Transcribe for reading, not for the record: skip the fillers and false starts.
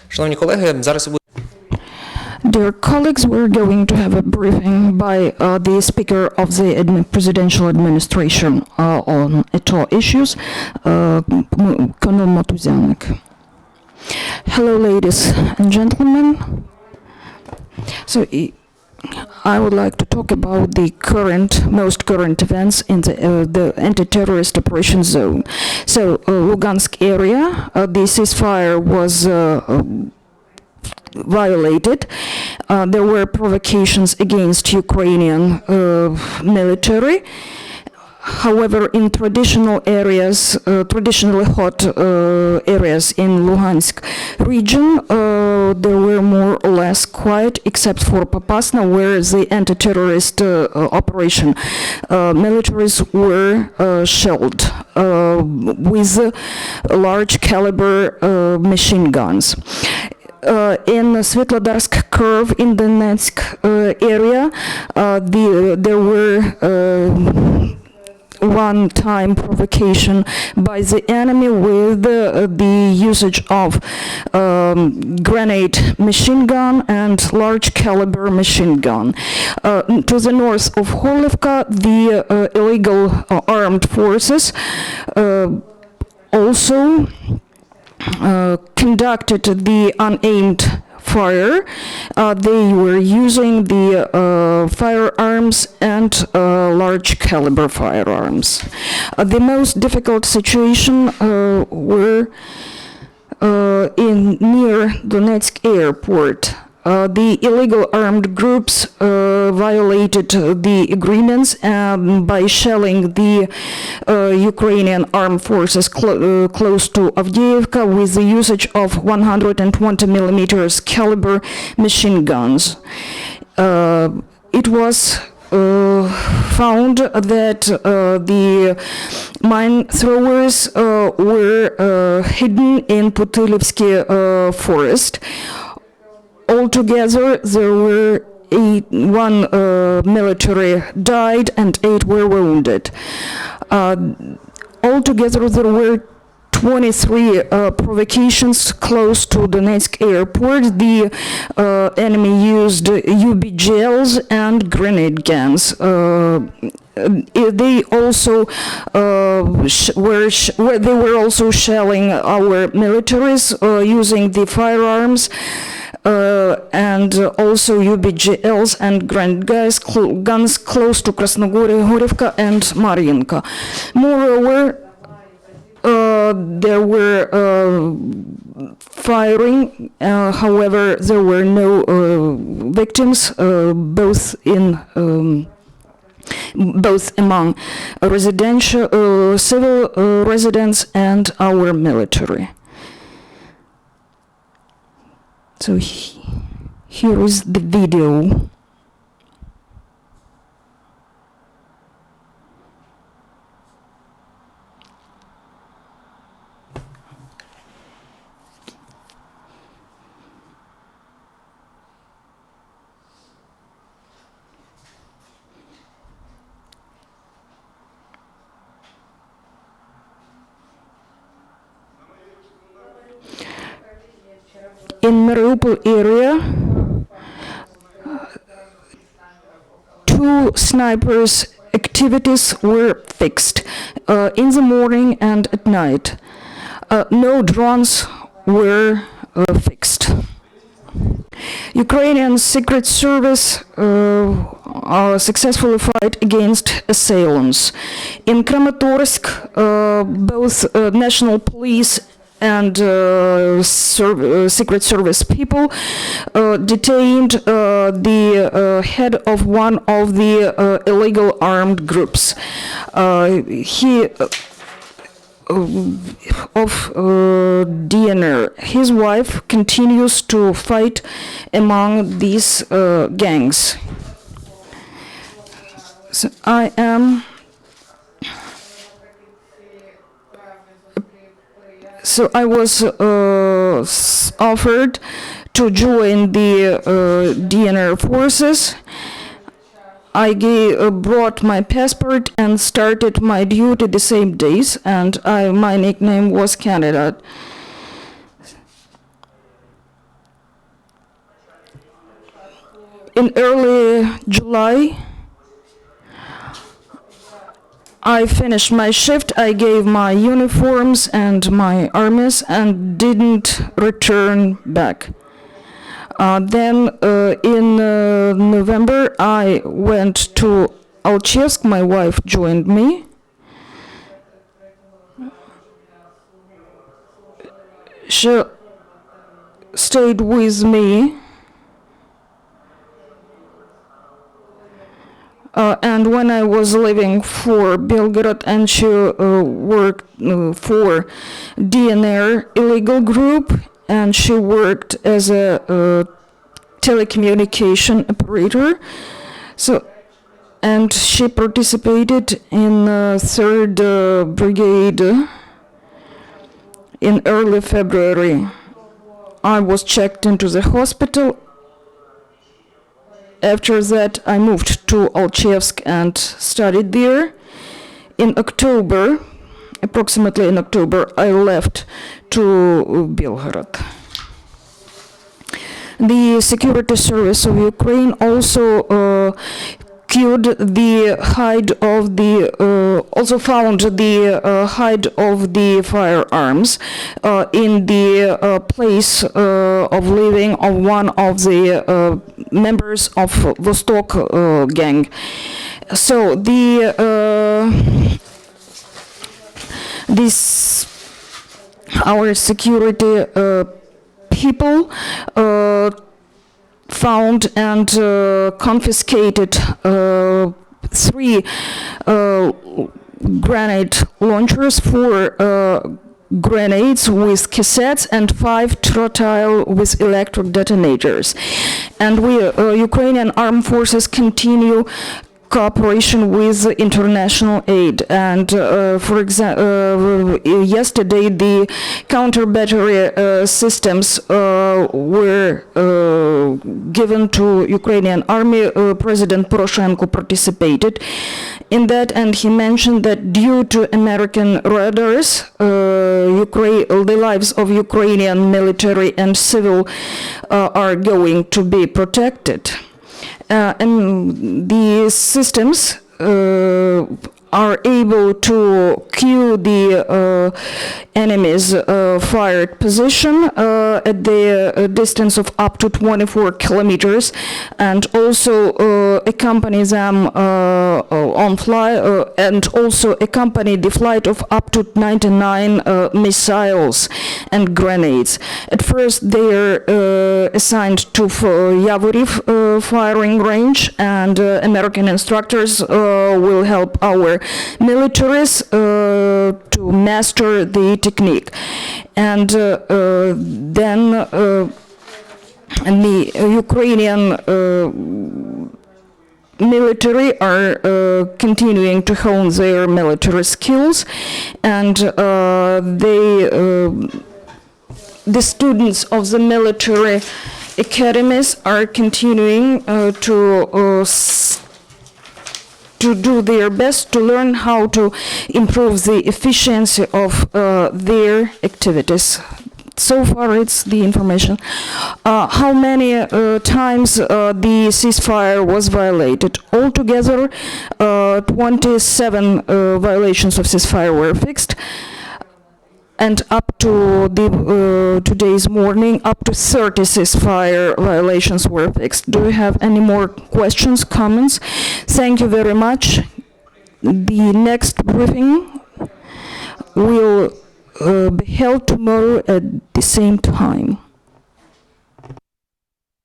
Шановні колеги, зараз ви Dear colleagues, we're going to have a briefing by the Speaker of the Presidential Administration on ETO issues, Colonel Motuzyanyk. Hello, ladies and gentlemen. So I would like to talk about the most current events in the anti-terrorist operation zone. So, Lugansk area, the ceasefire was violated. There were provocations against Ukrainian military. However, in traditionally hot areas in Luhansk region, there were more or less quiet, except for Popasna, where the anti-terrorist operation militaries were shelled with large caliber machine guns. In Svetlodarsk curve in the Donetsk area, there were one-time provocation by the enemy with the usage of grenade machine gun and large caliber machine gun. To the north of Horlivka, the illegal armed forces also conducted the unaimed fire. They were using the firearms and large caliber firearms. The most difficult situation were near Donetsk airport. The illegal armed groups violated the agreements by shelling the Ukrainian armed forces close to Avdiivka with the usage of 120 millimeters caliber machine guns. It was found that the mine throwers were hidden in Putylivsky forest. Altogether, there were one military died and 8 were wounded. Altogether, there were 23 provocations close to Donetsk airport. The enemy used UBGLs and grenade guns. They also were also shelling our militaries using the firearms. And also UBGLs and grenade guns close to Krasnogorivka and Mariinka. Moreover, there were firing. However, there were no victims, both among civil residents and our military. So here is the video. In Mariupol area, 2 snipers' activities were fixed in the morning and at night. No drones were fixed. Ukrainian Secret Service successfully fight against assailants. In Kramatorsk, both National Police and Secret Service people detained the head of one of the illegal armed groups. He of DNR. His wife continues to fight among these gangs. So I was offered to join the DNR forces. I brought my passport and started my duty the same days, and my nickname was candidate. In early July, I finished my shift, I gave my uniforms and my armies and didn't return back. Then in November I went to Alchevsk, my wife joined me. She stayed with me. And when I was leaving for Belgrade, and she worked for DNR illegal group, and she worked as a telecommunication operator. So, and she participated in 3rd Brigade in early February. I was checked into the hospital. After that, I moved to Alchevsk and studied there. In October, approximately in October, I left to Belgrade. The Security Service of Ukraine also cured the hide of the, also found the hide of the firearms in the place of living of one of the members of Vostok gang. So our security people found and confiscated 3 grenade launchers, 4 grenades with cassettes, and 5 trotyle with electric detonators. And Ukrainian armed forces continue cooperation with international aid, and for example, yesterday the counter-battery systems were given to Ukrainian army. President Poroshenko participated in that, and he mentioned that due to American radars, the lives of Ukrainian military and civil are going to be protected. And the systems are able to cue the enemy's fired position at the distance of up to 24 kilometers, and also accompany them on fly, and also accompany the flight of up to 99 missiles and grenades. At first they are assigned to Yavoriv firing range, and American instructors will help our militaries to master the technique. And then the Ukrainian military are continuing to hone their military skills, and the students of the military academies are continuing to do their best to learn how to improve the efficiency of their activities. So far, it's the information. How many times the ceasefire was violated? Altogether, 27 violations of ceasefire were fixed. And up to today's morning, up to 30 ceasefire violations were fixed. Do you have any more questions, comments? Thank you very much. The next briefing will be held tomorrow at the same time.